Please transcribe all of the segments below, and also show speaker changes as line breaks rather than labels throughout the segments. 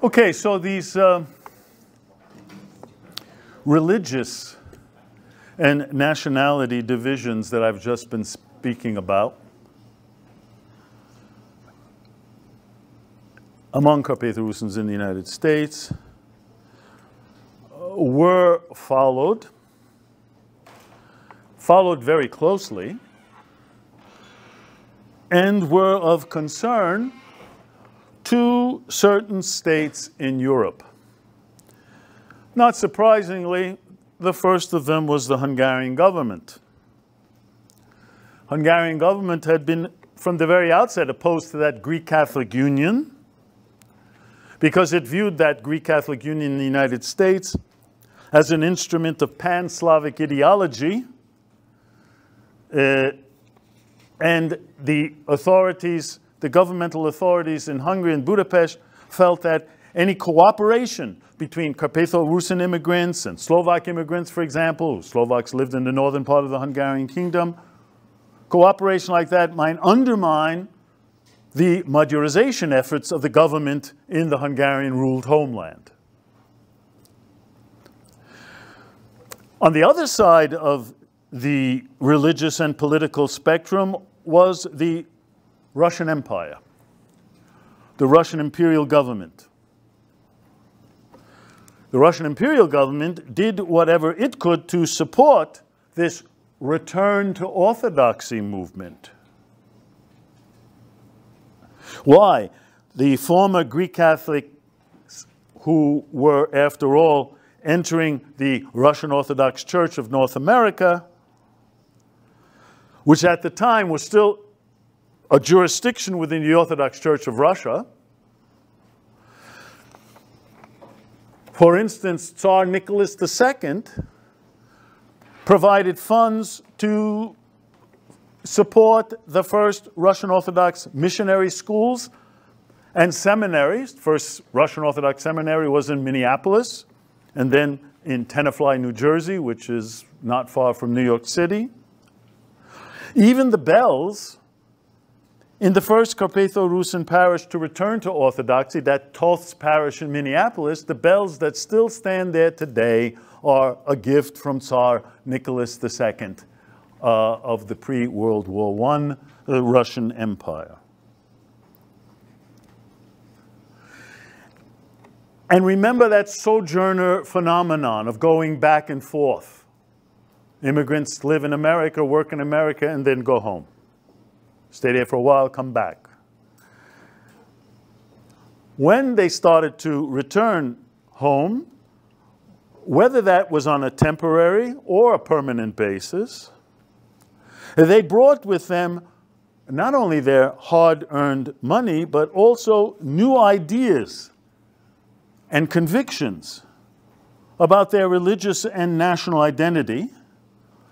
Okay, so these religious and nationality divisions that I've just been speaking about among Carpatho-Rusyns in the United States were followed very closely and were of concern to certain states in Europe. Not surprisingly, the first of them was the Hungarian government. Hungarian government had been, from the very outset, opposed to that Greek Catholic Union because it viewed that Greek Catholic Union in the United States as an instrument of pan-Slavic ideology, and the authorities, the governmental authorities in Hungary and Budapest felt that any cooperation between Carpatho-Rusyns immigrants and Slovak immigrants, for example, Slovaks lived in the northern part of the Hungarian kingdom, cooperation like that might undermine the Magyarization efforts of the government in the Hungarian-ruled homeland. On the other side of the religious and political spectrum was the Russian Empire, the Russian imperial government. The Russian imperial government did whatever it could to support this return to orthodoxy movement. Why? The former Greek Catholics who were, after all, entering the Russian Orthodox Church of North America, which at the time was still a jurisdiction within the Orthodox Church of Russia. For instance, Tsar Nicholas II provided funds to support the first Russian Orthodox missionary schools and seminaries. First Russian Orthodox seminary was in Minneapolis, and then in Tenafly, New Jersey, which is not far from New York City. Even the bells in the first Carpatho-Rusyn parish to return to Orthodoxy, that Toth's parish in Minneapolis, the bells that still stand there today are a gift from Tsar Nicholas II of the pre-World War I Russian Empire. And remember that sojourner phenomenon of going back and forth. Immigrants live in America, work in America, and then go home. Stay there for a while, come back. When they started to return home, whether that was on a temporary or a permanent basis, they brought with them not only their hard-earned money, but also new ideas and convictions about their religious and national identity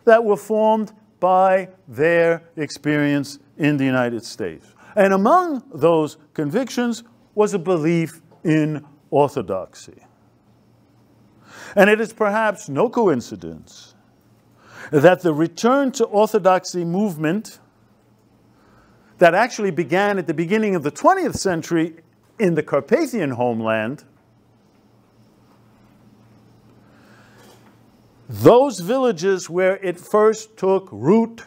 that were formed by their experience in the United States. And among those convictions was a belief in orthodoxy. And it is perhaps no coincidence that the return to orthodoxy movement that actually began at the beginning of the 20th century in the Carpathian homeland, those villages where it first took root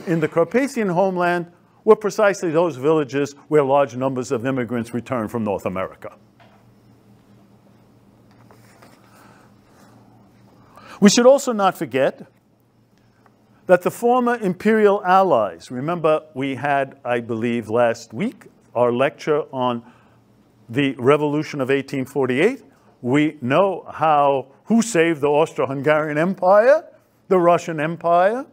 in the Carpathian homeland were precisely those villages where large numbers of immigrants returned from North America. We should also not forget that the former imperial allies, remember we had, I believe, last week, our lecture on the Revolution of 1848. We know who saved the Austro-Hungarian Empire, the Russian Empire.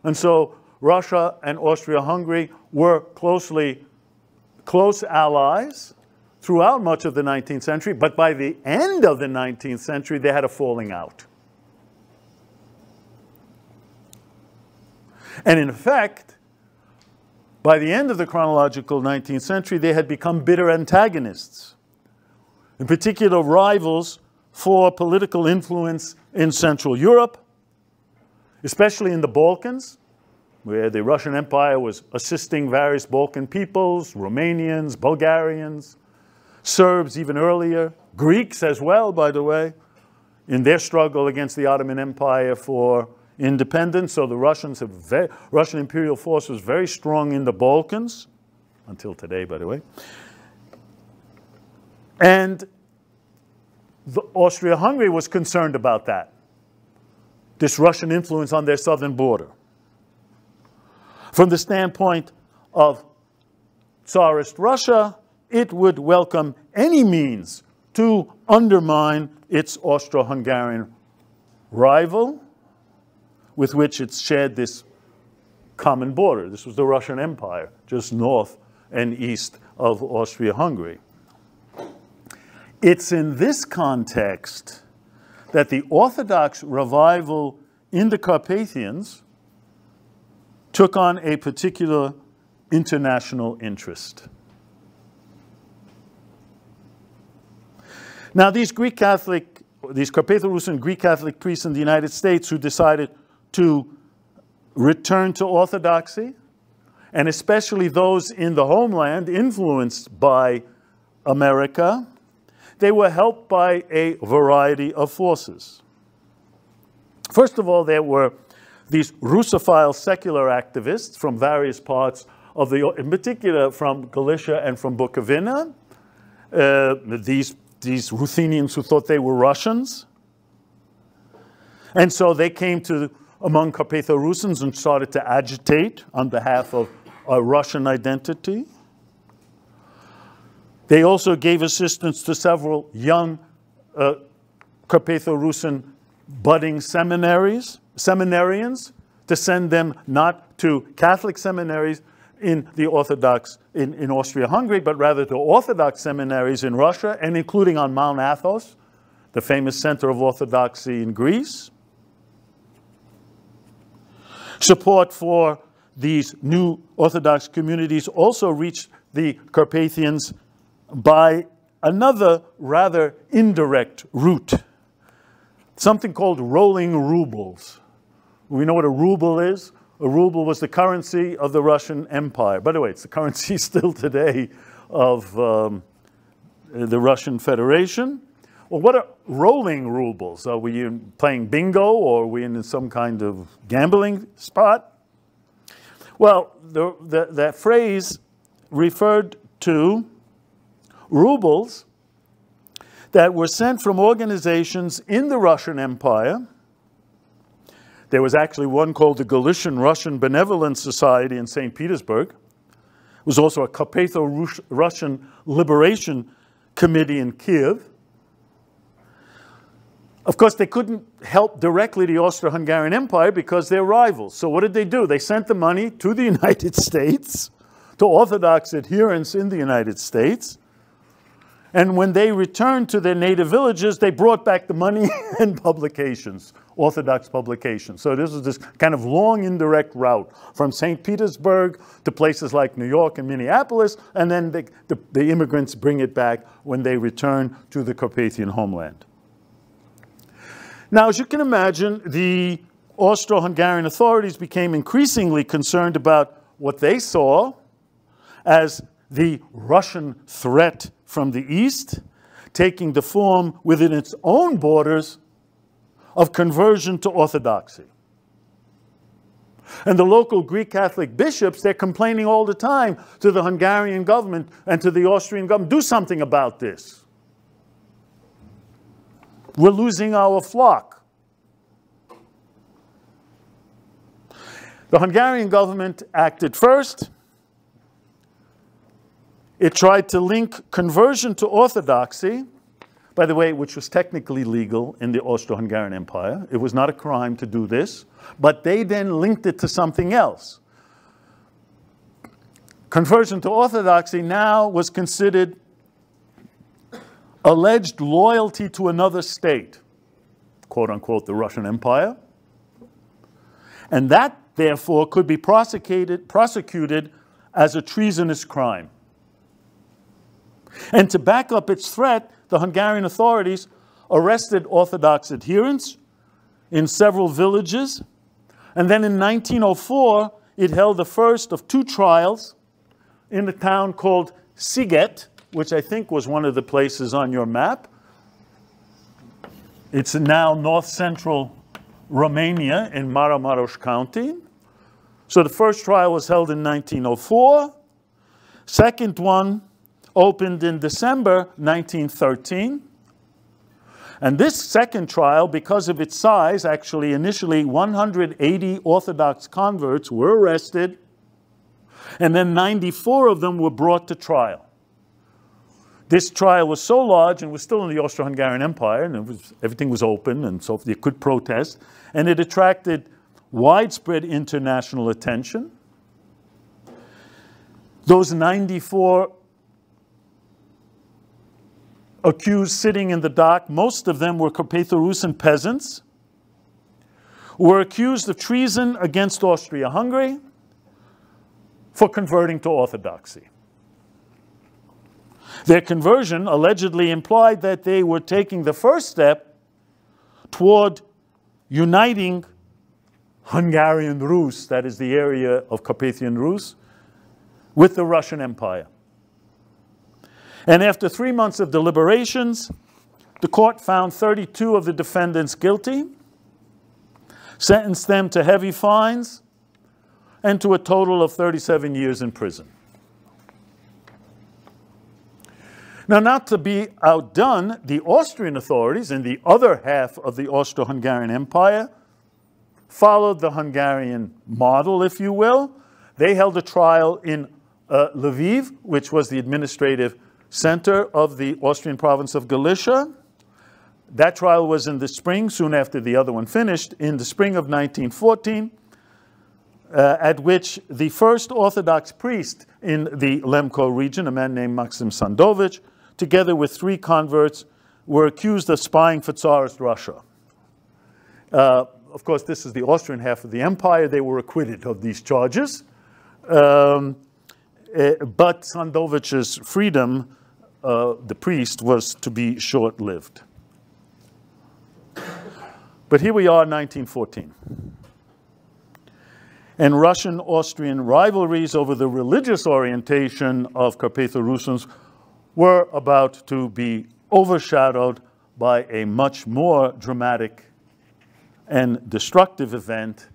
And so Russia and Austria-Hungary were close allies throughout much of the 19th century, but by the end of the 19th century, they had a falling out. And in effect, by the end of the chronological 19th century, they had become bitter antagonists, in particular rivals for political influence in Central Europe, especially in the Balkans, where the Russian Empire was assisting various Balkan peoples, Romanians, Bulgarians, Serbs even earlier, Greeks as well, by the way, in their struggle against the Ottoman Empire for independence. So the Russian imperial force was very strong in the Balkans, until today, by the way. And Austria-Hungary was concerned about that, this Russian influence on their southern border. From the standpoint of Tsarist Russia, it would welcome any means to undermine its Austro-Hungarian rival, with which it shared this common border. This was the Russian Empire, just north and east of Austria-Hungary. It's in this context that the Orthodox revival in the Carpathians took on a particular international interest. Now, these Carpatho-Rusyns Greek Catholic priests in the United States who decided to return to Orthodoxy, and especially those in the homeland influenced by America, they were helped by a variety of forces. First of all, there were these Russophile secular activists from various parts of in particular from Galicia and from Bukovina, these Ruthenians who thought they were Russians. And so they came among Carpatho-Rusyns and started to agitate on behalf of a Russian identity. They also gave assistance to several young Carpatho-Rusyn budding seminarians to send them not to Catholic seminaries in the Orthodox, in Austria-Hungary, but rather to Orthodox seminaries in Russia, and including on Mount Athos, the famous center of Orthodoxy in Greece. Support for these new Orthodox communities also reached the Carpathians by another rather indirect route, something called rolling rubles. We know what a ruble is. A ruble was the currency of the Russian Empire. By the way, it's the currency still today of the Russian Federation. Well, what are rolling rubles? Are we playing bingo, or are we in some kind of gambling spot? Well, that phrase referred to rubles that were sent from organizations in the Russian Empire. There was actually one called the Galician Russian Benevolent Society in St. Petersburg. It was also a Carpatho-Russian Liberation Committee in Kiev. Of course, they couldn't help directly the Austro-Hungarian Empire because they're rivals. So what did they do? They sent the money to the United States, to Orthodox adherents in the United States. And when they returned to their native villages, they brought back the money and publications, Orthodox publications. So this was this kind of long indirect route from St. Petersburg to places like New York and Minneapolis, and then the immigrants bring it back when they return to the Carpathian homeland. Now, as you can imagine, the Austro-Hungarian authorities became increasingly concerned about what they saw as the Russian threat from the east, taking the form within its own borders of conversion to Orthodoxy. And the local Greek Catholic bishops, they're complaining all the time to the Hungarian government and to the Austrian government, do something about this. We're losing our flock. The Hungarian government acted first. It tried to link conversion to Orthodoxy, by the way, which was technically legal in the Austro-Hungarian Empire. It was not a crime to do this, but they then linked it to something else. Conversion to Orthodoxy now was considered alleged loyalty to another state, quote unquote, the Russian Empire. And that, therefore, could be prosecuted as a treasonous crime. And to back up its threat, the Hungarian authorities arrested Orthodox adherents in several villages. And then in 1904, it held the first of two trials in a town called Sziget, which I think was one of the places on your map, It's now north-central Romania in Maramureș County. So the first trial was held in 1904. Second one opened in December 1913. And this second trial, because of its size, actually initially 180 Orthodox converts were arrested, and then 94 of them were brought to trial. This trial was so large and was still in the Austro-Hungarian Empire, and everything was open, and so they could protest, and it attracted widespread international attention. Those 94 accused sitting in the dock, most of them were Carpatho-Rusyn peasants, were accused of treason against Austria-Hungary for converting to Orthodoxy. Their conversion allegedly implied that they were taking the first step toward uniting Hungarian Rus, that is the area of Carpathian Rus, with the Russian Empire. And after 3 months of deliberations, the court found 32 of the defendants guilty, sentenced them to heavy fines, and to a total of 37 years in prison. Now, not to be outdone, the Austrian authorities in the other half of the Austro-Hungarian Empire followed the Hungarian model, if you will. They held a trial in Lviv, which was the administrative center of the Austrian province of Galicia. That trial was in the spring, soon after the other one finished, in the spring of 1914, at which the first Orthodox priest in the Lemko region, a man named Maksym Sandovych, together with 3 converts, were accused of spying for Tsarist Russia. Of course, this is the Austrian half of the empire. They were acquitted of these charges. But Sandovich's freedom, the priest, was to be short-lived. But here we are in 1914. And Russian-Austrian rivalries over the religious orientation of Carpatho-Rusyns were about to be overshadowed by a much more dramatic and destructive event,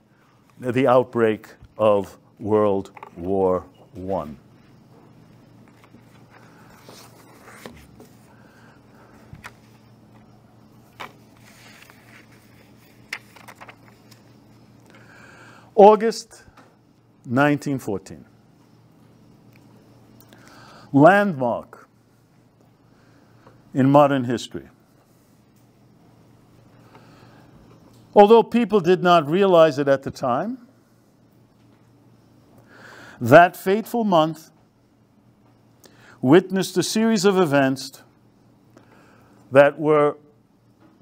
the outbreak of World War I. August 1914. Landmark in modern history. Although people did not realize it at the time, that fateful month witnessed a series of events that were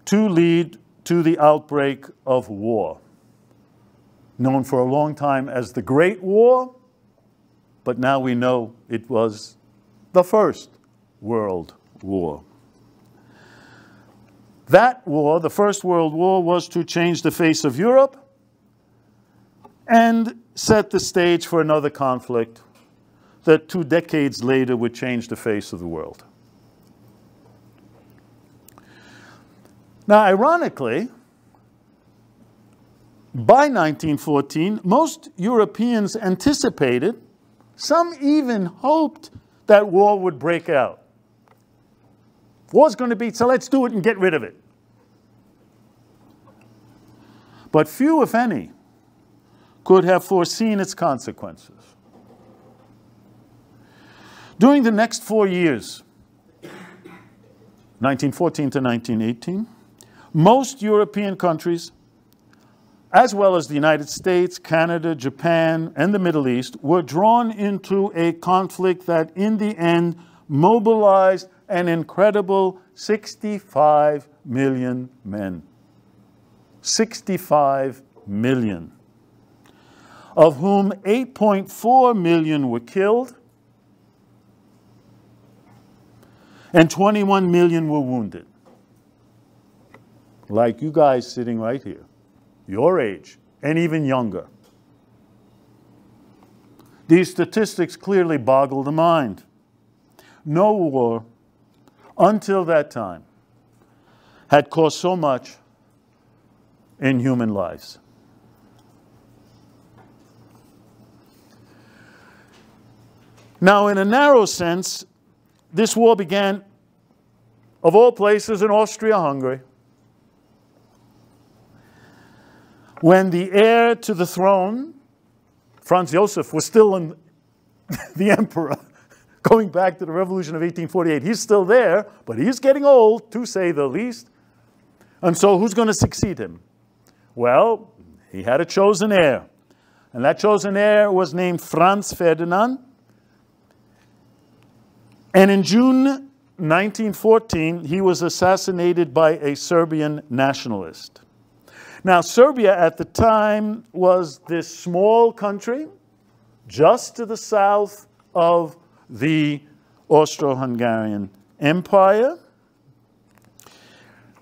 to lead to the outbreak of war, known for a long time as the Great War, but now we know it was the First World War. That war, the First World War, was to change the face of Europe and set the stage for another conflict that 2 decades later would change the face of the world. Now, ironically, by 1914, most Europeans anticipated, some even hoped, that war would break out. War's going to be, so let's do it and get rid of it. But few, if any, could have foreseen its consequences. During the next 4 years, 1914 to 1918, most European countries, as well as the United States, Canada, Japan, and the Middle East, were drawn into a conflict that in the end mobilized an incredible 65 million men. 65 million. Of whom 8.4 million were killed and 21 million were wounded. Like you guys sitting right here, your age, and even younger. These statistics clearly boggle the mind. No war, until that time, had cost so much in human lives. Now, in a narrow sense, this war began, of all places, in Austria-Hungary, when the heir to the throne, Franz Josef, was still the emperor, going back to the revolution of 1848. He's still there, but he's getting old, to say the least. And so who's going to succeed him? Well, he had a chosen heir. And that chosen heir was named Franz Ferdinand. And in June 1914, he was assassinated by a Serbian nationalist. Now, Serbia at the time was this small country just to the south of the Austro-Hungarian Empire.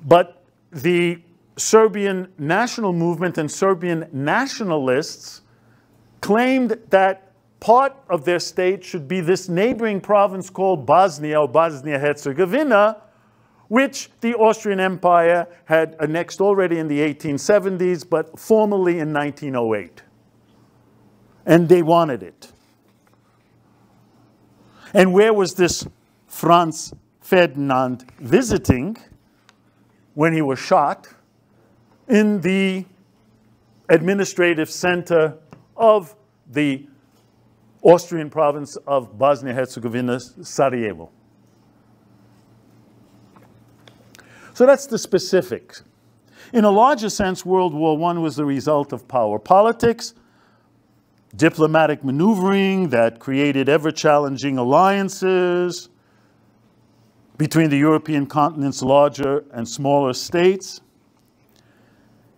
But the Serbian national movement and Serbian nationalists claimed that part of their state should be this neighboring province called Bosnia, or Bosnia-Herzegovina, which the Austrian Empire had annexed already in the 1870s, but formally in 1908. And they wanted it. And where was this Franz Ferdinand visiting when he was shot? In the administrative center of the Austrian province of Bosnia-Herzegovina, Sarajevo. So that's the specifics. In a larger sense, World War I was the result of power politics, diplomatic maneuvering that created ever-challenging alliances between the European continent's larger and smaller states.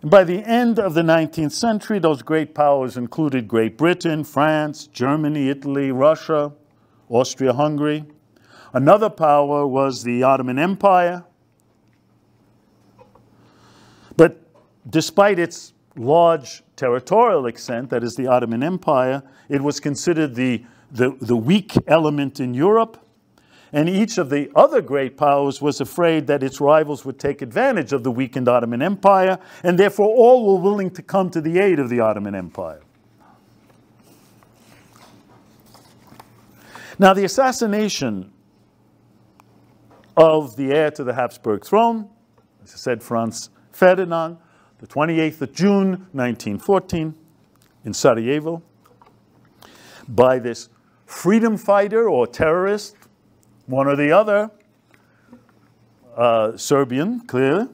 And by the end of the 19th century, those great powers included Great Britain, France, Germany, Italy, Russia, Austria-Hungary. Another power was the Ottoman Empire. But despite its large territorial extent, that is the Ottoman Empire, it was considered the weak element in Europe. And each of the other great powers was afraid that its rivals would take advantage of the weakened Ottoman Empire, and therefore all were willing to come to the aid of the Ottoman Empire. Now, the assassination of the heir to the Habsburg throne, as I said, Franz Ferdinand, the 28th of June, 1914, in Sarajevo, by this freedom fighter or terrorist, one or the other, Serbian, clearly.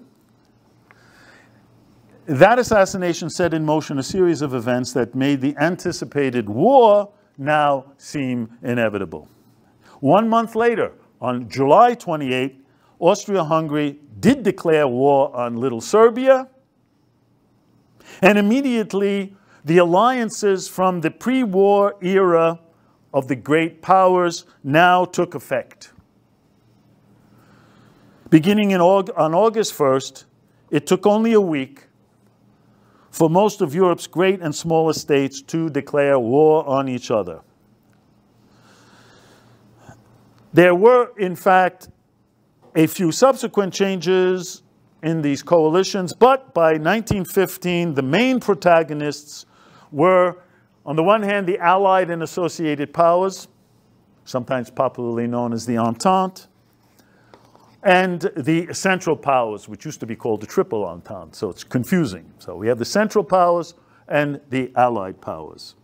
That assassination set in motion a series of events that made the anticipated war now seem inevitable. 1 month later, on July 28, Austria-Hungary did declare war on Little Serbia, and immediately the alliances from the pre-war era of the great powers now took effect. Beginning on August 1st, it took only a week for most of Europe's great and smaller states to declare war on each other. There were, in fact, a few subsequent changes in these coalitions, but by 1915, the main protagonists were, on the one hand, the Allied and associated powers, sometimes popularly known as the Entente, and the Central Powers, which used to be called the Triple Entente, so it's confusing. So we have the Central Powers and the Allied powers.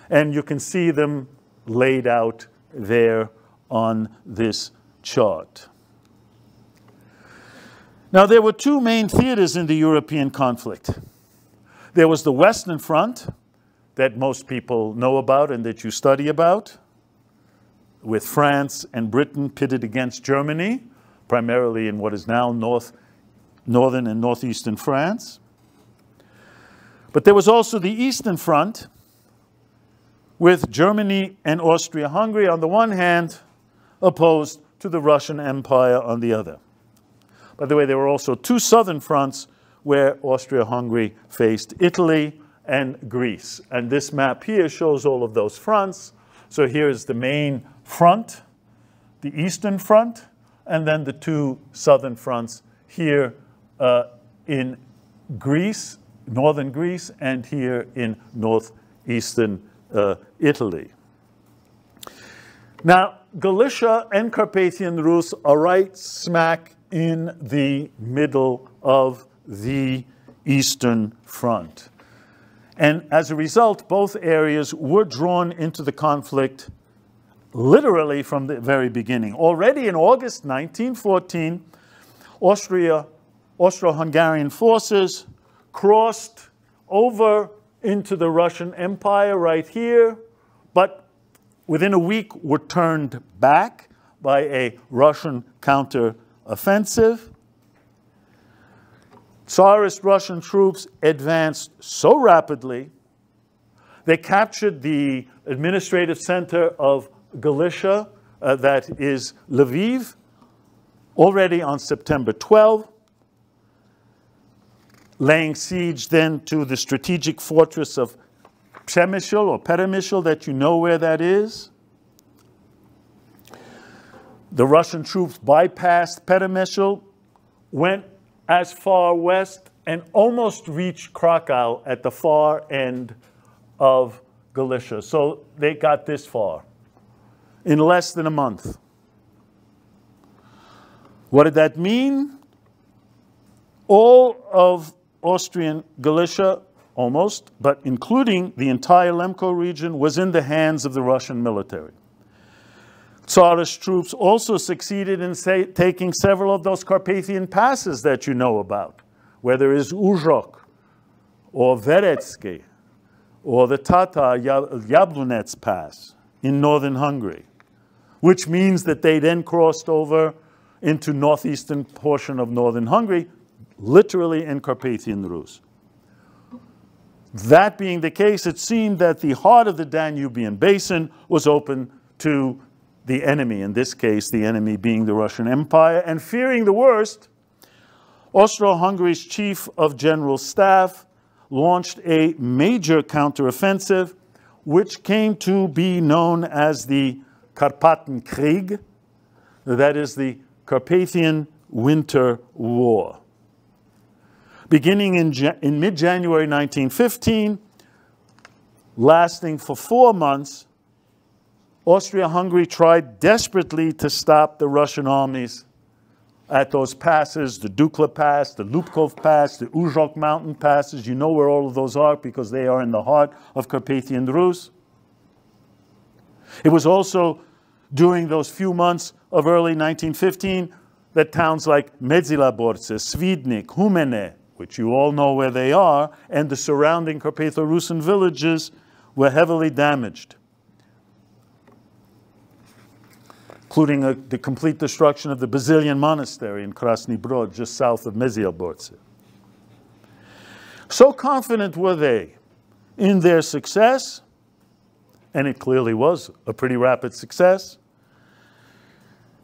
And you can see them laid out there on this chart. Now, there were two main theaters in the European conflict. There was the Western Front, that most people know about and that you study about, with France and Britain pitted against Germany, primarily in what is now northern and northeastern France. But there was also the Eastern Front, with Germany and Austria-Hungary on the one hand, opposed to the Russian Empire on the other. By the way, there were also two southern fronts where Austria-Hungary faced Italy and Greece. And this map here shows all of those fronts. So here's the main front, the Eastern Front, and then the two southern fronts here in Greece, northern Greece, and here in northeastern Italy. Now, Galicia and Carpathian Rus are right smack in the middle of the Eastern Front. And as a result, both areas were drawn into the conflict literally from the very beginning. Already in August 1914, Austro-Hungarian forces crossed over into the Russian Empire right here, but within a week were turned back by a Russian counter-offensive. Tsarist Russian troops advanced so rapidly, they captured the administrative center of Galicia, that is Lviv, already on September 12, laying siege then to the strategic fortress of Przemysl or Peremysl, that you know where that is. The Russian troops bypassed Peremysl, went as far west, and almost reached Krakow at the far end of Galicia. So they got this far in less than a month. What did that mean? All of Austrian Galicia, almost, but including the entire Lemko region, was in the hands of the Russian military. Tsarist troops also succeeded in taking several of those Carpathian passes that you know about, whether it is Uzsok or Veretsky or the Tatar Yablunets Pass in northern Hungary, which means that they then crossed over into northeastern portion of northern Hungary, literally in Carpathian Rus. That being the case, it seemed that the heart of the Danubian basin was open to the enemy, in this case, the enemy being the Russian Empire, and fearing the worst, Austro-Hungary's chief of general staff launched a major counteroffensive, which came to be known as the Karpatenkrieg, that is the Carpathian Winter War. Beginning in mid-January 1915, lasting for 4 months, Austria-Hungary tried desperately to stop the Russian armies at those passes, the Dukla Pass, the Lubkov Pass, the Uzsok mountain passes. You know where all of those are because they are in the heart of Carpathian Rus. It was also during those few months of early 1915 that towns like Medzilaborce, Svidnik, Humene, which you all know where they are, and the surrounding Carpatho-Rusyns villages were heavily damaged, including the complete destruction of the Basilian monastery in Krasny Brod, just south of Medzilaborce. So confident were they in their success, and it clearly was a pretty rapid success,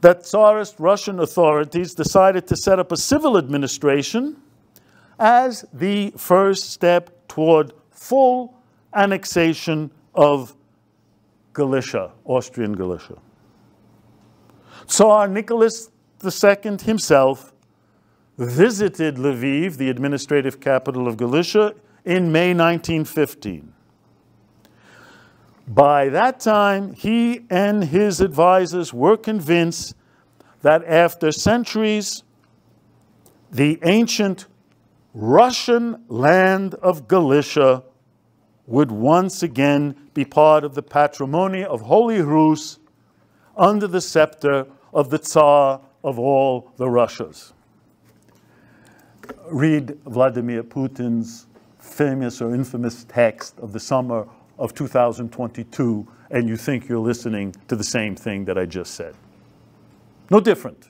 that Tsarist Russian authorities decided to set up a civil administration as the first step toward full annexation of Galicia, Austrian Galicia. Tsar Nicholas II himself visited Lviv, the administrative capital of Galicia, in May 1915. By that time, he and his advisors were convinced that after centuries, the ancient Russian land of Galicia would once again be part of the patrimony of Holy Rus under the scepter of the Tsar of all the Russias. Read Vladimir Putin's famous or infamous text of the summer of 2022, and you think you're listening to the same thing that I just said. No different.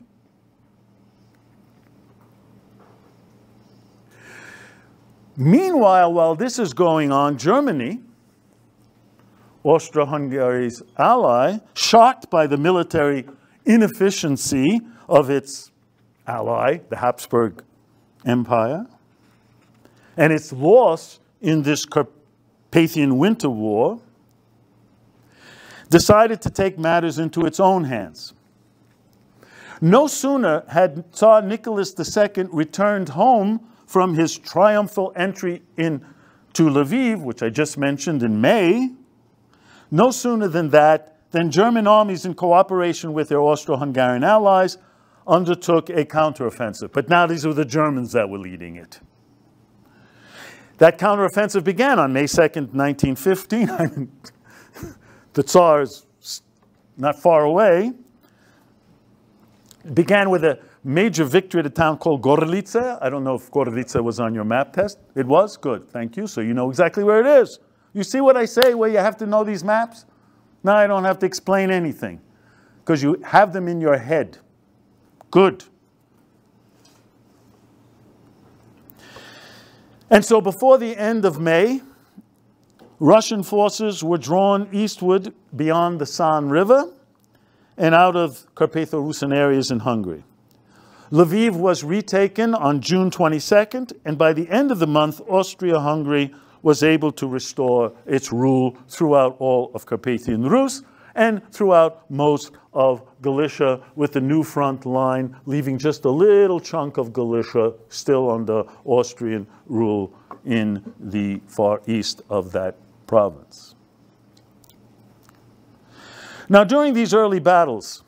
Meanwhile, while this is going on, Germany, Austro-Hungary's ally, shocked by the military inefficiency of its ally, the Habsburg Empire, and its loss in this Carpathian Winter War, decided to take matters into its own hands. No sooner had Tsar Nicholas II returned home from his triumphal entry into Lviv, which I just mentioned in May, no sooner than German armies in cooperation with their Austro-Hungarian allies undertook a counteroffensive. But now these were the Germans that were leading it. That counteroffensive began on May 2nd, 1915. I mean, the Tsar is not far away. It began with a major victory at a town called Gorlice. I don't know if Gorlice was on your map test. It was? Good, thank you. So you know exactly where it is. You see what I say, where you have to know these maps? Now I don't have to explain anything, because you have them in your head. Good. And so before the end of May, Russian forces were drawn eastward beyond the San River and out of Carpatho-Rusyns areas in Hungary. Lviv was retaken on June 22nd, and by the end of the month, Austria-Hungary was able to restore its rule throughout all of Carpathian Rus and throughout most of Galicia, with the new front line leaving just a little chunk of Galicia still under Austrian rule in the far east of that province. Now, during these early battles,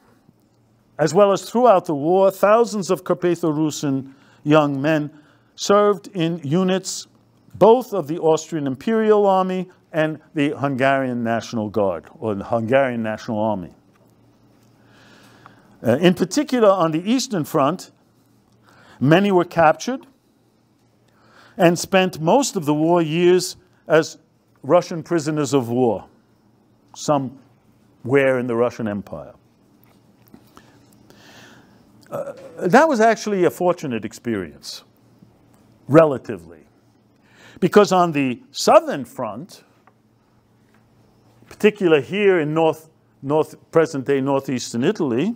as well as throughout the war, thousands of Carpatho-Rusyn young men served in units both of the Austrian Imperial Army and the Hungarian National Guard, or the Hungarian National Army. In particular, on the Eastern Front, many were captured and spent most of the war years as Russian prisoners of war, somewhere in the Russian Empire. That was actually a fortunate experience, relatively. Because on the southern front, particularly here in present-day northeastern Italy,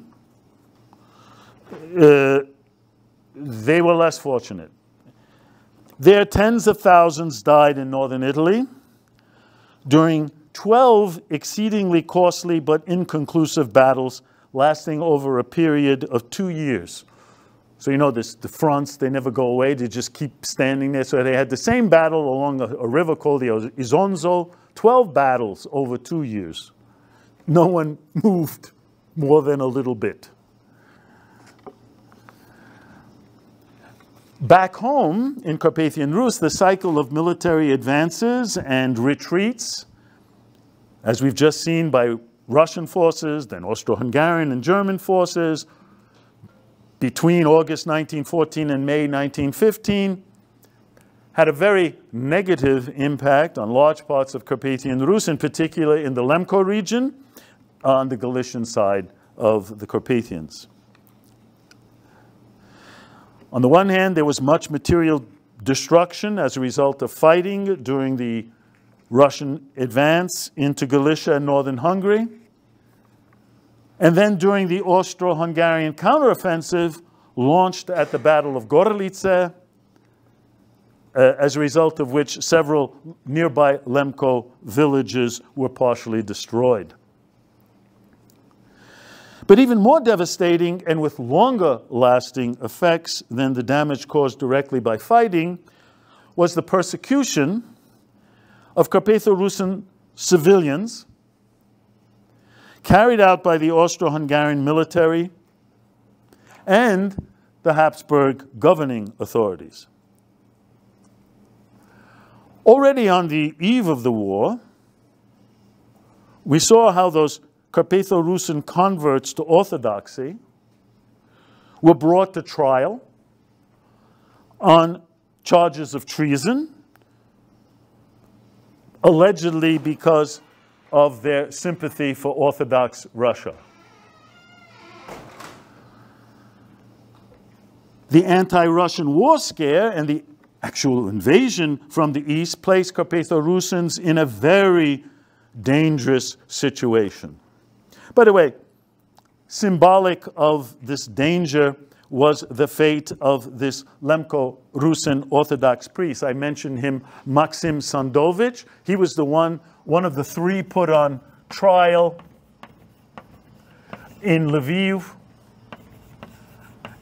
they were less fortunate. There, tens of thousands died in northern Italy during 12 exceedingly costly but inconclusive battles lasting over a period of 2 years. So you know this, the fronts, they never go away, they just keep standing there. So they had the same battle along a river called the Isonzo, 12 battles over 2 years. No one moved more than a little bit. Back home in Carpathian Rus, the cycle of military advances and retreats, as we've just seen by Russian forces, then Austro-Hungarian and German forces, between August 1914 and May 1915, had a very negative impact on large parts of Carpathian Rus, in particular in the Lemko region, on the Galician side of the Carpathians. On the one hand, there was much material destruction as a result of fighting during the Russian advance into Galicia and northern Hungary. And then during the Austro-Hungarian counteroffensive launched at the Battle of Gorlice, as a result of which several nearby Lemko villages were partially destroyed. But even more devastating and with longer lasting effects than the damage caused directly by fighting was the persecution of Carpatho-Rusyn civilians carried out by the Austro-Hungarian military and the Habsburg governing authorities. Already on the eve of the war, we saw how those Carpatho-Rusyn converts to Orthodoxy were brought to trial on charges of treason, allegedly because of their sympathy for Orthodox Russia. The anti-Russian war scare and the actual invasion from the east placed Carpatho-Rusyns in a very dangerous situation. By the way, symbolic of this danger was the fate of this Lemko-Rusyn Orthodox priest. I mentioned him, Maksym Sandovych. He was the one of the three put on trial in Lviv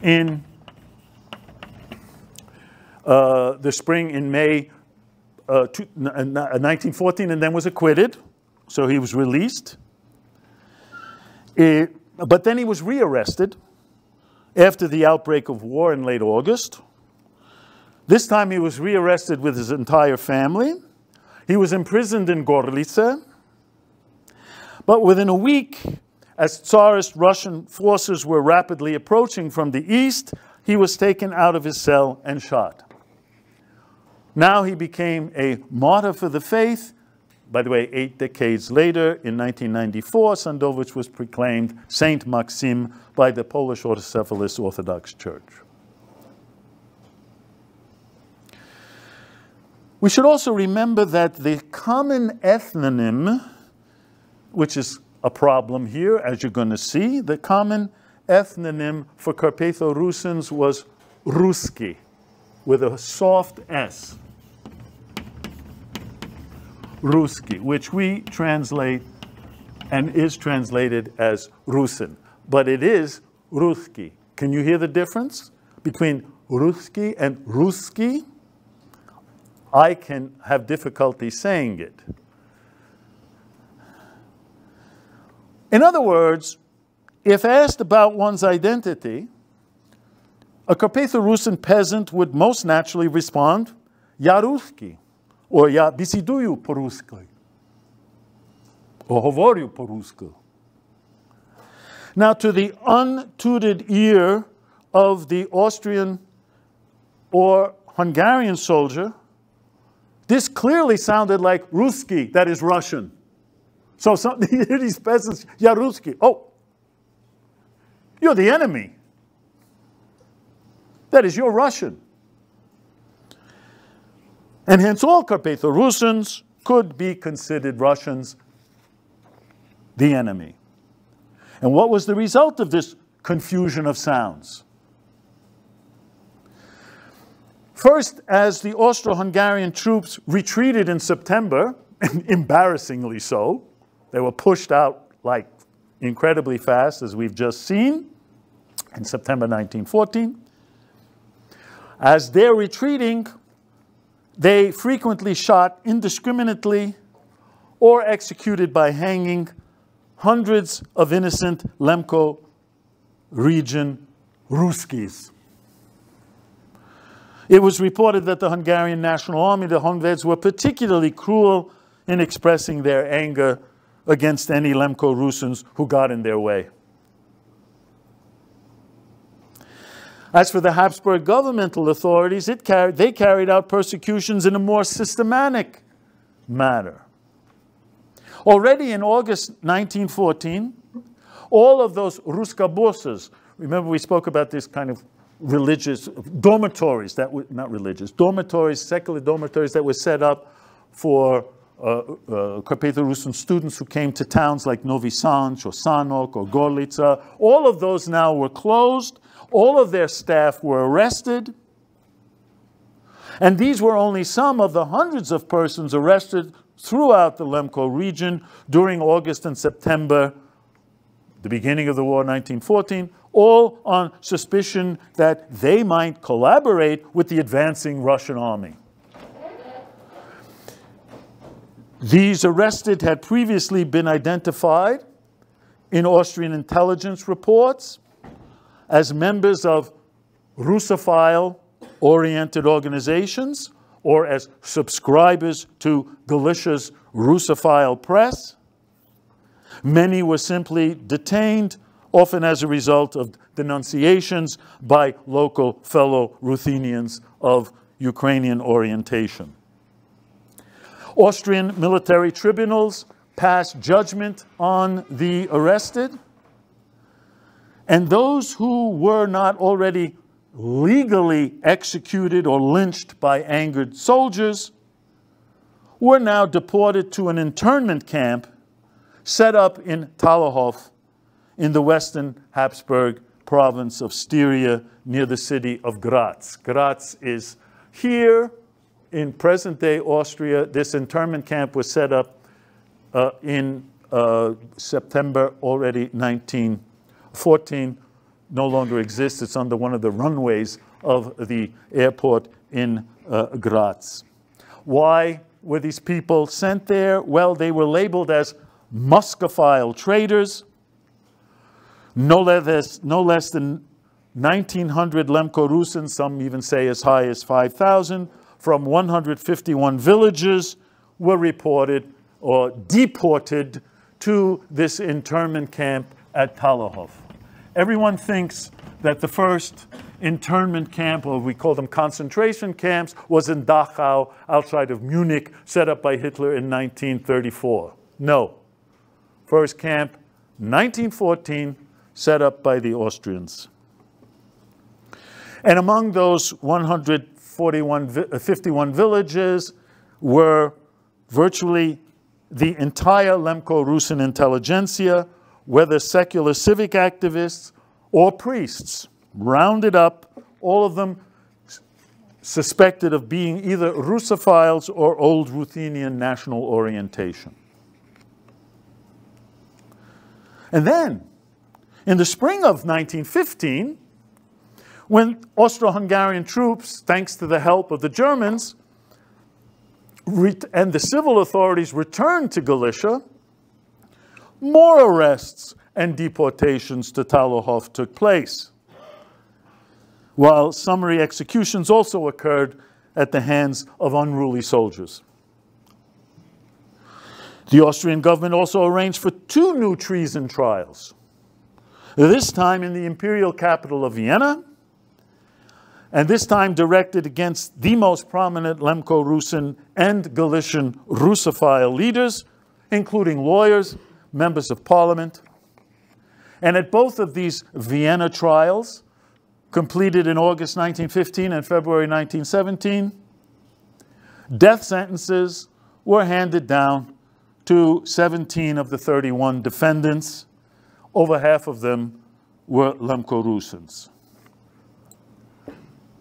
in the spring, in May 1914, and then was acquitted. So he was released. But then he was rearrested after the outbreak of war in late August. This time he was rearrested with his entire family. He was imprisoned in Gorlice. But within a week, as Tsarist Russian forces were rapidly approaching from the east, he was taken out of his cell and shot. Now he became a martyr for the faith. By the way, 8 decades later, in 1994, Sandovych was proclaimed Saint Maksym by the Polish Autocephalous Orthodox Church. We should also remember that the common ethnonym, which is a problem here, as you're going to see, the common ethnonym for Carpatho-Rusyns was Ruski, with a soft S. Ruski, which we translate and is translated as Rusin, but it is Ruski. Can you hear the difference between Ruski and Ruski? I can have difficulty saying it. In other words, if asked about one's identity, a Carpatho-Rusyn peasant would most naturally respond, "Ya Ruski," or "Ya bisiduju po-ruski," or "Hovoryu po-ruski." Now, to the untutored ear of the Austrian or Hungarian soldier, this clearly sounded like Ruski, that is Russian. So these peasants, "Ya Ruski," oh, you're the enemy. That is, you're Russian. And hence all Carpatho-Rusyns could be considered Russians, the enemy. And what was the result of this confusion of sounds? First, as the Austro-Hungarian troops retreated in September, embarrassingly so, they were pushed out like incredibly fast, as we've just seen, in September 1914. As they're retreating, they frequently shot indiscriminately or executed by hanging hundreds of innocent Lemko-Rusyns Ruskis. It was reported that the Hungarian National Army, the Honveds, were particularly cruel in expressing their anger against any Lemko-Rusyns who got in their way. As for the Habsburg governmental authorities, they carried out persecutions in a more systematic manner. Already in August 1914, all of those Ruskobosas, remember we spoke about this kind of religious dormitories that were not religious, dormitories, secular dormitories that were set up for Carpatho-Rusyn students who came to towns like Novi Sanj or Sanok or Gorlica. All of those now were closed. All of their staff were arrested. And these were only some of the hundreds of persons arrested throughout the Lemko region during August and September, the beginning of the war, 1914, all on suspicion that they might collaborate with the advancing Russian army. These arrested had previously been identified in Austrian intelligence reports as members of Russophile-oriented organizations or as subscribers to Galicia's Russophile press. Many were simply detained, often as a result of denunciations by local fellow Ruthenians of Ukrainian orientation. Austrian military tribunals passed judgment on the arrested, and those who were not already legally executed or lynched by angered soldiers were now deported to an internment camp set up in Thalerhof in the western Habsburg province of Styria near the city of Graz. Graz is here in present-day Austria. This internment camp was set up in September already 1914 no longer exists. It's under one of the runways of the airport in Graz. Why were these people sent there? Well, they were labeled as Muscophile traitors. No less than 1,900 Lemko-Rusyns, some even say as high as 5,000, from 151 villages were reported or deported to this internment camp at Thalerhof. Everyone thinks that the first internment camp, or we call them concentration camps, was in Dachau, outside of Munich, set up by Hitler in 1934. No. First camp, 1914, set up by the Austrians. And among those 51 villages were virtually the entire Lemko-Rusyns intelligentsia, whether secular civic activists or priests, rounded up, all of them suspected of being either Russophiles or old Ruthenian national orientation. And then, in the spring of 1915, when Austro-Hungarian troops, thanks to the help of the Germans, and the civil authorities returned to Galicia, more arrests and deportations to Thalerhof took place, while summary executions also occurred at the hands of unruly soldiers. The Austrian government also arranged for 2 new treason trials, this time in the imperial capital of Vienna, and this time directed against the most prominent Lemko-Rusyn and Galician Russophile leaders, including lawyers, members of parliament. And at both of these Vienna trials, completed in August 1915 and February 1917, death sentences were handed down to 17 of the 31 defendants. Over half of them were Lemko-Rusyns.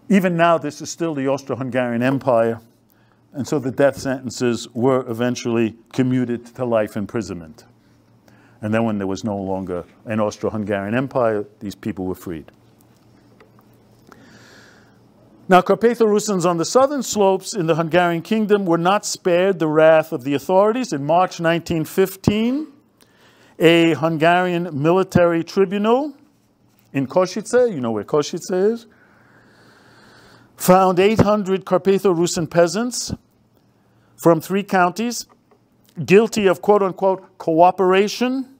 Even now, this is still the Austro-Hungarian Empire, and so the death sentences were eventually commuted to life imprisonment. And then when there was no longer an Austro-Hungarian Empire, these people were freed. Now, Carpatho-Rusyns on the southern slopes in the Hungarian kingdom were not spared the wrath of the authorities. In March 1915, a Hungarian military tribunal in Košice, you know where Košice is, found 800 Carpatho-Rusyn peasants from 3 counties guilty of quote-unquote cooperation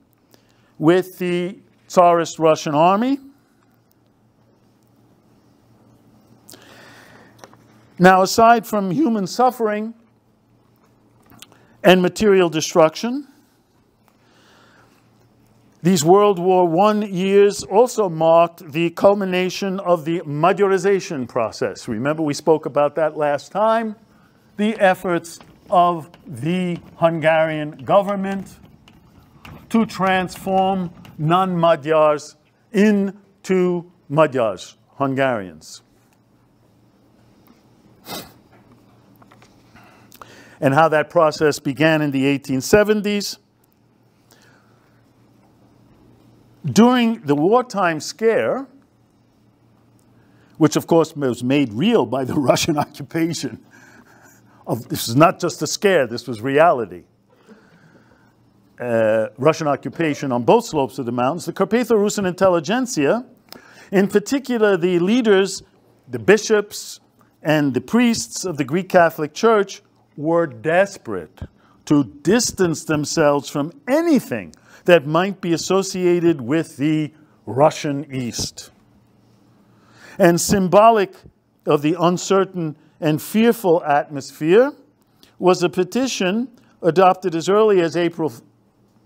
with the Tsarist Russian army. Now, aside from human suffering and material destruction, these World War I years also marked the culmination of the Magyarization process. Remember, we spoke about that last time. The efforts of the Hungarian government to transform non-Magyars into Magyars, Hungarians. And how that process began in the 1870s. During the wartime scare, which of course was made real by the Russian occupation, this is not just a scare, this was reality. Russian occupation on both slopes of the mountains, the Carpatho-Rusyn intelligentsia, in particular the leaders, the bishops, and the priests of the Greek Catholic Church, were desperate to distance themselves from anything that might be associated with the Russian East. And symbolic of the uncertain and fearful atmosphere was a petition adopted as early as April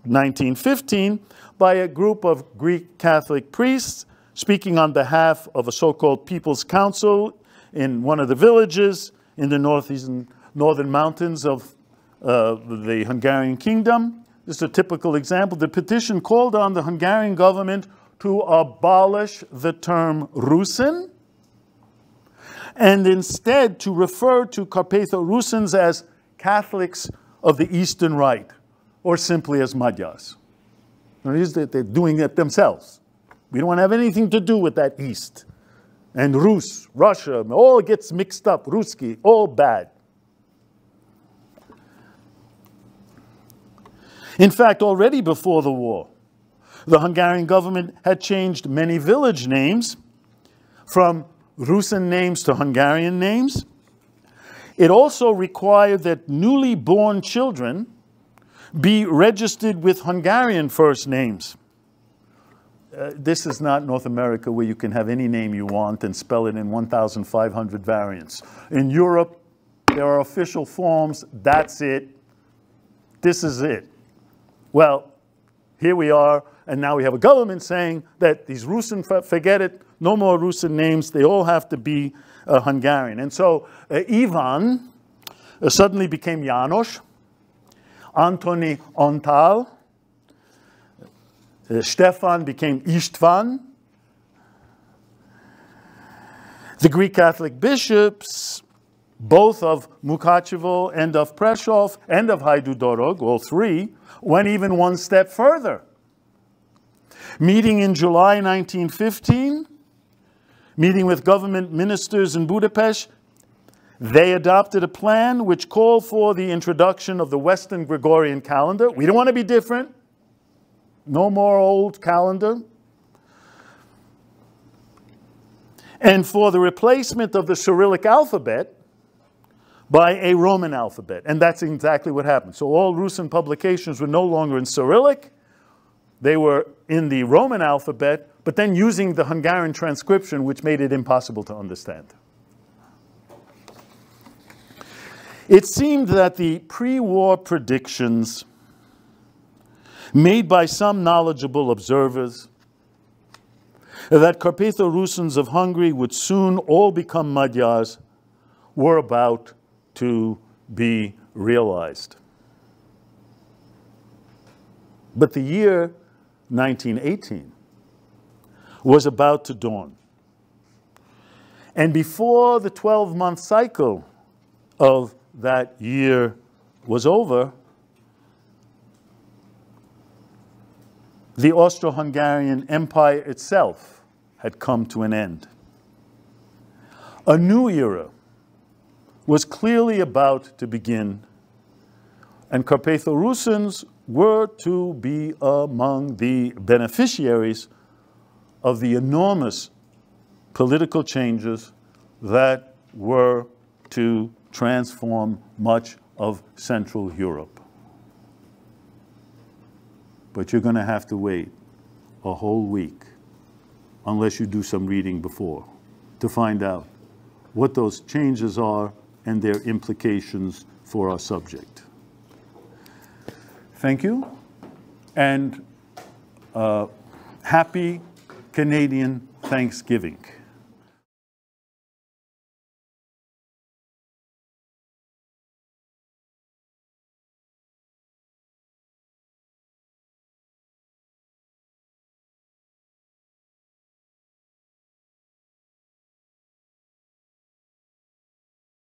1915 by a group of Greek Catholic priests speaking on behalf of a so-called People's Council in one of the villages in the northern mountains of the Hungarian kingdom. This is a typical example. The petition called on the Hungarian government to abolish the term Rusyn and instead to refer to Carpatho-Rusyns as Catholics of the Eastern Rite, or simply as Magyars. They're doing it themselves. We don't want to have anything to do with that East. And Rus, Russia, all gets mixed up. Ruski, all bad. In fact, already before the war, the Hungarian government had changed many village names from Rusin names to Hungarian names. It also required that newly born children be registered with Hungarian first names. This is not North America where you can have any name you want and spell it in 1,500 variants. In Europe, there are official forms. That's it. This is it. Well, here we are, and now we have a government saying that these Rusin, forget it, no more Rusin names. They all have to be Hungarian. And so Ivan suddenly became János, Antoni Antal, Stefan became István. The Greek Catholic bishops, both of Mukachevo and of Prešov and of Hajdú-Dorog, all three, went even one step further. Meeting in July 1915, meeting with government ministers in Budapest, they adopted a plan which called for the introduction of the Western Gregorian calendar. We don't want to be different. No more old calendar. And for the replacement of the Cyrillic alphabet by a Roman alphabet. And that's exactly what happened. So all Rusin publications were no longer in Cyrillic. They were in the Roman alphabet, but then using the Hungarian transcription, which made it impossible to understand. It seemed that the pre-war predictions made by some knowledgeable observers that Carpatho-Rusyns of Hungary would soon all become Magyars were about to be realized. But the year 1918 was about to dawn. And before the 12-month cycle of that year was over, the Austro-Hungarian Empire itself had come to an end. A new era was clearly about to begin, and Carpatho-Rusyns were to be among the beneficiaries of the enormous political changes that were to transform much of Central Europe. But you're going to have to wait a whole week, unless you do some reading before, to find out what those changes are and their implications for our subject. Thank you, and happy Canadian Thanksgiving.